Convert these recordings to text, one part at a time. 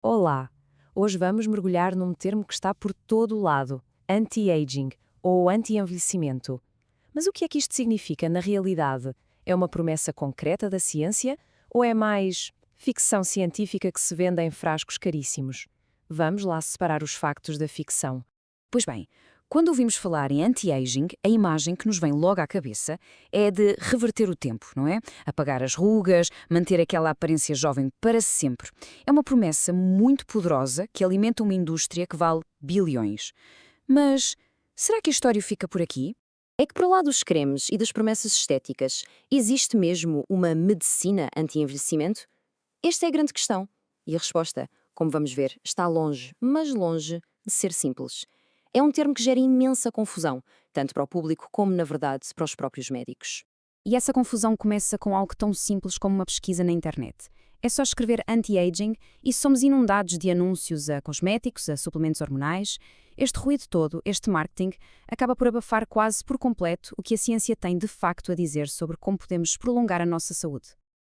Olá! Hoje vamos mergulhar num termo que está por todo o lado: anti-aging, ou anti-envelhecimento. Mas o que é que isto significa na realidade? É uma promessa concreta da ciência ou é mais ficção científica que se vende em frascos caríssimos? Vamos lá separar os factos da ficção. Pois bem, quando ouvimos falar em anti-aging, a imagem que nos vem logo à cabeça é de reverter o tempo, não é? Apagar as rugas, manter aquela aparência jovem para sempre. É uma promessa muito poderosa que alimenta uma indústria que vale bilhões. Mas será que a história fica por aqui? É que, para lá dos cremes e das promessas estéticas, existe mesmo uma medicina anti-envelhecimento? Esta é a grande questão. E a resposta, como vamos ver, está longe, mas longe de ser simples. É um termo que gera imensa confusão, tanto para o público como, na verdade, para os próprios médicos. E essa confusão começa com algo tão simples como uma pesquisa na internet. É só escrever anti-aging e somos inundados de anúncios a cosméticos, a suplementos hormonais. Este ruído todo, este marketing, acaba por abafar quase por completo o que a ciência tem de facto a dizer sobre como podemos prolongar a nossa saúde.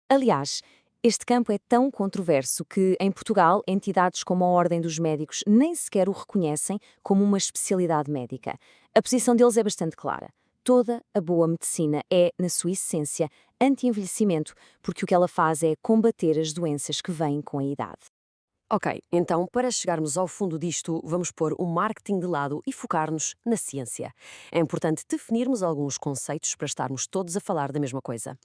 Aliás, este campo é tão controverso que, em Portugal, entidades como a Ordem dos Médicos nem sequer o reconhecem como uma especialidade médica. A posição deles é bastante clara. Toda a boa medicina é, na sua essência, anti-envelhecimento, porque o que ela faz é combater as doenças que vêm com a idade. Ok, então para chegarmos ao fundo disto, vamos pôr o marketing de lado e focar-nos na ciência. É importante definirmos alguns conceitos para estarmos todos a falar da mesma coisa.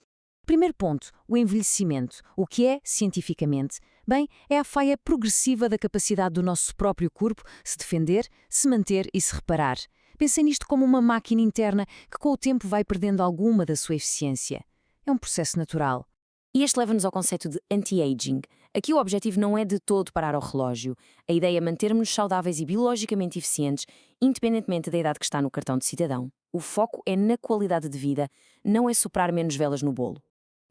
Primeiro ponto, o envelhecimento. O que é, cientificamente? Bem, é a faia progressiva da capacidade do nosso próprio corpo se defender, se manter e se reparar. Pensem nisto como uma máquina interna que com o tempo vai perdendo alguma da sua eficiência. É um processo natural. E este leva-nos ao conceito de anti-aging. Aqui o objetivo não é de todo parar ao relógio. A ideia é mantermos-nos saudáveis e biologicamente eficientes, independentemente da idade que está no cartão de cidadão. O foco é na qualidade de vida, não é soprar menos velas no bolo.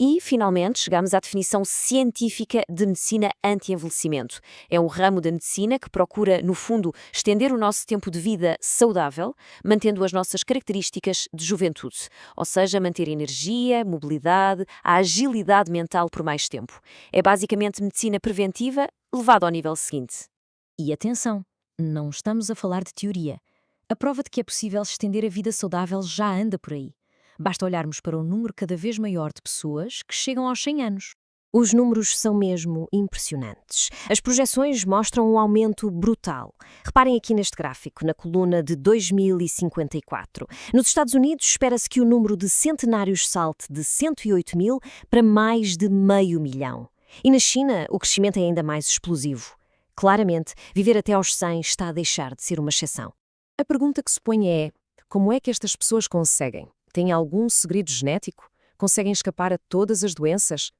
E, finalmente, chegamos à definição científica de medicina anti-envelhecimento. É um ramo da medicina que procura, no fundo, estender o nosso tempo de vida saudável, mantendo as nossas características de juventude, ou seja, manter a energia, mobilidade, a agilidade mental por mais tempo. É basicamente medicina preventiva levada ao nível seguinte. E atenção, não estamos a falar de teoria. A prova de que é possível estender a vida saudável já anda por aí. Basta olharmos para um número cada vez maior de pessoas que chegam aos 100 anos. Os números são mesmo impressionantes. As projeções mostram um aumento brutal. Reparem aqui neste gráfico, na coluna de 2054. Nos Estados Unidos, espera-se que o número de centenários salte de 108 mil para mais de meio milhão. E na China, o crescimento é ainda mais explosivo. Claramente, viver até aos 100 está a deixar de ser uma exceção. A pergunta que se põe é: como é que estas pessoas conseguem? Têm algum segredo genético? Conseguem escapar a todas as doenças?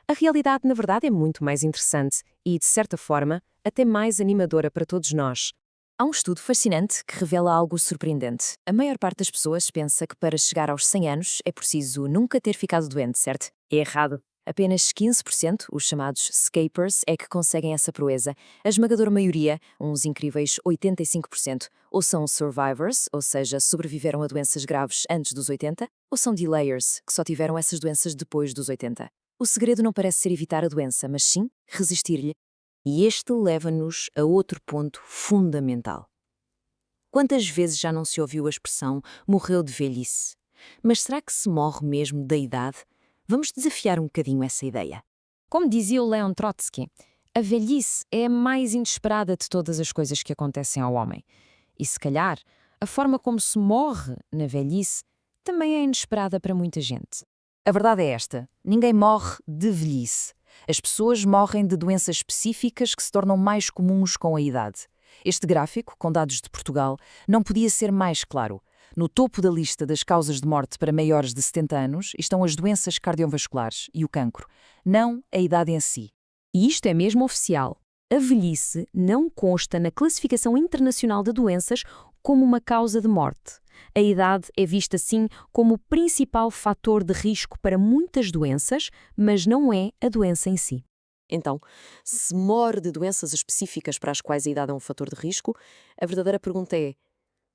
A realidade, na verdade, é muito mais interessante e, de certa forma, até mais animadora para todos nós. Há um estudo fascinante que revela algo surpreendente. A maior parte das pessoas pensa que para chegar aos 100 anos é preciso nunca ter ficado doente, certo? É errado. Apenas 15%, os chamados escapers, é que conseguem essa proeza. A esmagadora maioria, uns incríveis 85%, ou são survivors, ou seja, sobreviveram a doenças graves antes dos 80, ou são delayers, que só tiveram essas doenças depois dos 80. O segredo não parece ser evitar a doença, mas sim resistir-lhe. E este leva-nos a outro ponto fundamental. Quantas vezes já não se ouviu a expressão morreu de velhice? Mas será que se morre mesmo da idade? Vamos desafiar um bocadinho essa ideia. Como dizia o Leon Trotsky, a velhice é a mais inesperada de todas as coisas que acontecem ao homem. E se calhar, a forma como se morre na velhice também é inesperada para muita gente. A verdade é esta: ninguém morre de velhice. As pessoas morrem de doenças específicas que se tornam mais comuns com a idade. Este gráfico, com dados de Portugal, não podia ser mais claro. No topo da lista das causas de morte para maiores de 70 anos estão as doenças cardiovasculares e o cancro, não a idade em si. E isto é mesmo oficial. A velhice não consta na Classificação Internacional de Doenças como uma causa de morte. A idade é vista, sim, como o principal fator de risco para muitas doenças, mas não é a doença em si. Então, se morre de doenças específicas para as quais a idade é um fator de risco, a verdadeira pergunta é: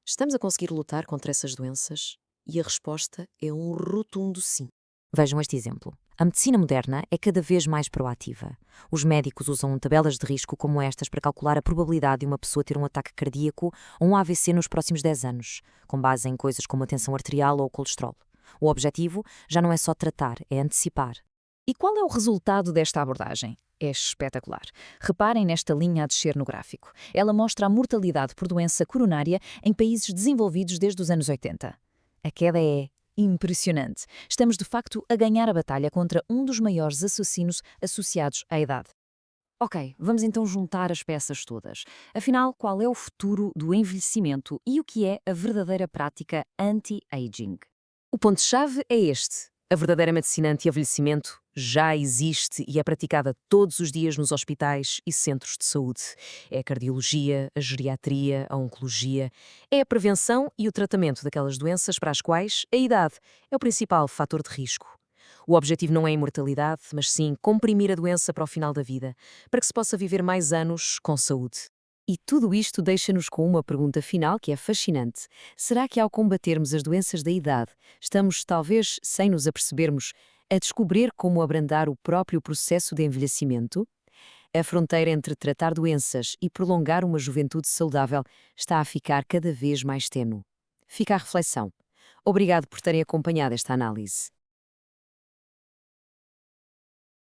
estamos a conseguir lutar contra essas doenças? E a resposta é um rotundo sim. Vejam este exemplo. A medicina moderna é cada vez mais proativa. Os médicos usam tabelas de risco como estas para calcular a probabilidade de uma pessoa ter um ataque cardíaco ou um AVC nos próximos 10 anos, com base em coisas como a tensão arterial ou o colesterol. O objetivo já não é só tratar, é antecipar. E qual é o resultado desta abordagem? É espetacular. Reparem nesta linha a descer no gráfico. Ela mostra a mortalidade por doença coronária em países desenvolvidos desde os anos 80. A queda é impressionante. Estamos, de facto, a ganhar a batalha contra um dos maiores assassinos associados à idade. Ok, vamos então juntar as peças todas. Afinal, qual é o futuro do envelhecimento e o que é a verdadeira prática anti-aging? O ponto-chave é este. A verdadeira medicina anti-envelhecimento já existe e é praticada todos os dias nos hospitais e centros de saúde. É a cardiologia, a geriatria, a oncologia. É a prevenção e o tratamento daquelas doenças para as quais a idade é o principal fator de risco. O objetivo não é a imortalidade, mas sim comprimir a doença para o final da vida, para que se possa viver mais anos com saúde. E tudo isto deixa-nos com uma pergunta final que é fascinante. Será que ao combatermos as doenças da idade, estamos, talvez, sem nos apercebermos, a descobrir como abrandar o próprio processo de envelhecimento? A fronteira entre tratar doenças e prolongar uma juventude saudável está a ficar cada vez mais tênue. Fica a reflexão. Obrigado por terem acompanhado esta análise.